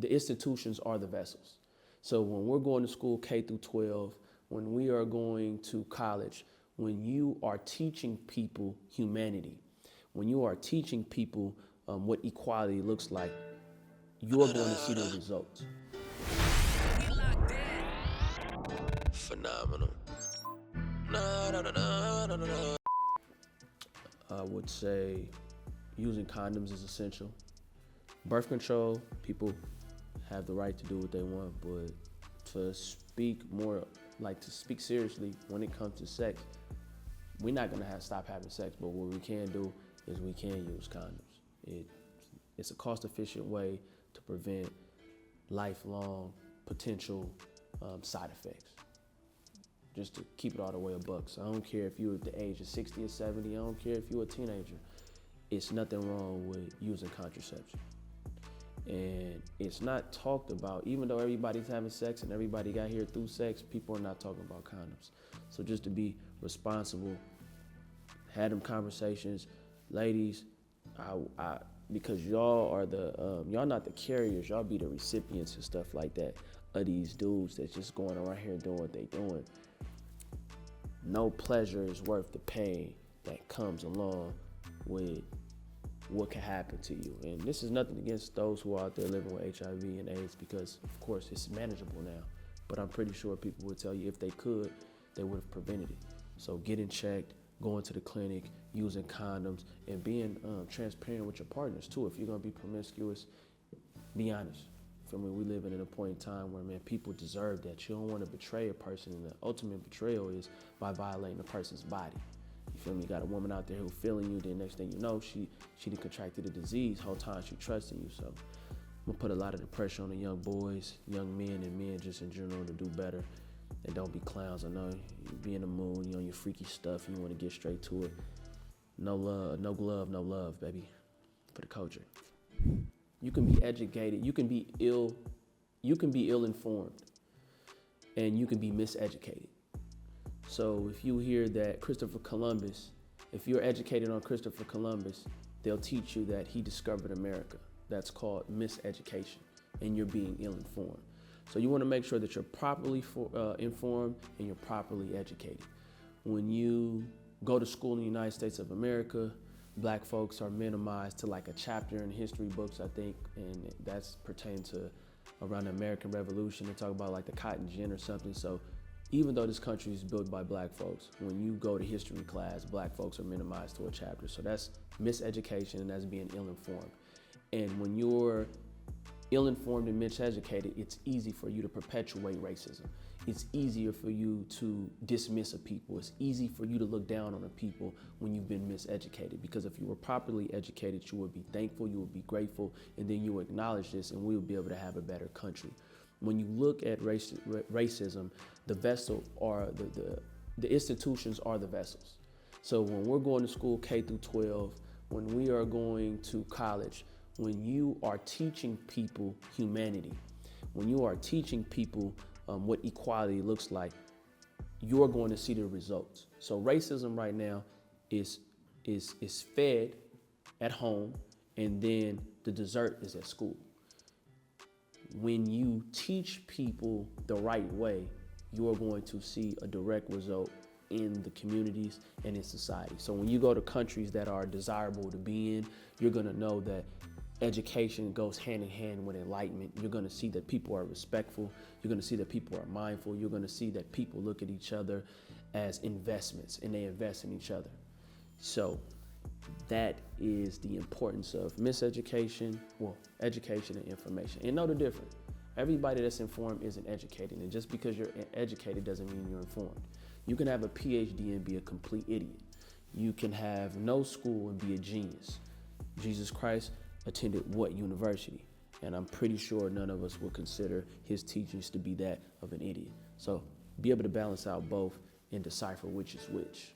the institutions are the vessels. So when we're going to school K through 12, when we are going to college, when you are teaching people humanity, when you are teaching people what equality looks like, you're going to see the results. Phenomenal. I would say using condoms is essential. Birth control, people have the right to do what they want, but to speak seriously when it comes to sex, we're not gonna stop having sex, but what we can do is we can use condoms. It's a cost-efficient way to prevent lifelong potential side effects. Just to keep it all the way a buck. So I don't care if you're at the age of 60 or 70, I don't care if you're a teenager. It's nothing wrong with using contraception. And it's not talked about, even though everybody's having sex and everybody got here through sex, people are not talking about condoms. So just to be responsible, have them conversations. Ladies, because y'all are y'all not the carriers, y'all be the recipients and stuff like that of these dudes that's just going around here doing what they doing. No pleasure is worth the pain that comes along with what can happen to you. And this is nothing against those who are out there living with HIV and AIDS, because of course it's manageable now. But I'm pretty sure people would tell you if they could, they would have prevented it. So getting checked, going to the clinic, using condoms, and being transparent with your partners too. If you're gonna be promiscuous, be honest. I mean, we live in a point in time where, man, people deserve that. You don't want to betray a person, and the ultimate betrayal is by violating a person's body. You feel me? You got a woman out there who feeling you, then next thing you know, she done contracted a disease, whole time she trusting you. So I'm gonna put a lot of the pressure on the young boys, young men, and men just in general to do better. And don't be clowns. I know you be in the mood, you on your freaky stuff, you want to get straight to it. No love, no glove, no love, baby, for the culture. You can be educated, you can be ill-informed, and you can be miseducated. So if you hear that Christopher Columbus, if you're educated on Christopher Columbus, they'll teach you that he discovered America. That's called miseducation, and you're being ill-informed. So you want to make sure that you're properly informed and you're properly educated. When you go to school in the United States of America, Black folks are minimized to like a chapter in history books, I think, and that's pertaining to around the American Revolution. They talk about like the Cotton Gin or something. So even though this country is built by Black folks, when you go to history class, Black folks are minimized to a chapter. So that's miseducation, and that's being ill-informed. And when you're ill-informed and miseducated, it's easy for you to perpetuate racism. It's easier for you to dismiss a people. It's easy for you to look down on a people when you've been miseducated, because if you were properly educated, you would be thankful, you would be grateful, and then you would acknowledge this, and we would be able to have a better country. When you look at racism, the vessel are the institutions are the vessels. So when we're going to school K through 12, when we are going to college, when you are teaching people humanity, when you are teaching people what equality looks like, you're going to see the results. So racism right now is fed at home, and then the dessert is at school. When you teach people the right way, you are going to see a direct result in the communities and in society. So when you go to countries that are desirable to be in, you're gonna know that education goes hand in hand with enlightenment. You're gonna see that people are respectful. You're gonna see that people are mindful. You're gonna see that people look at each other as investments, and they invest in each other. So that is the importance of education and information. And know the difference. Everybody that's informed isn't educated, and just because you're educated doesn't mean you're informed. You can have a PhD and be a complete idiot. You can have no school and be a genius. Jesus Christ attended what university? And I'm pretty sure none of us will consider his teachings to be that of an idiot. So be able to balance out both and decipher which is which.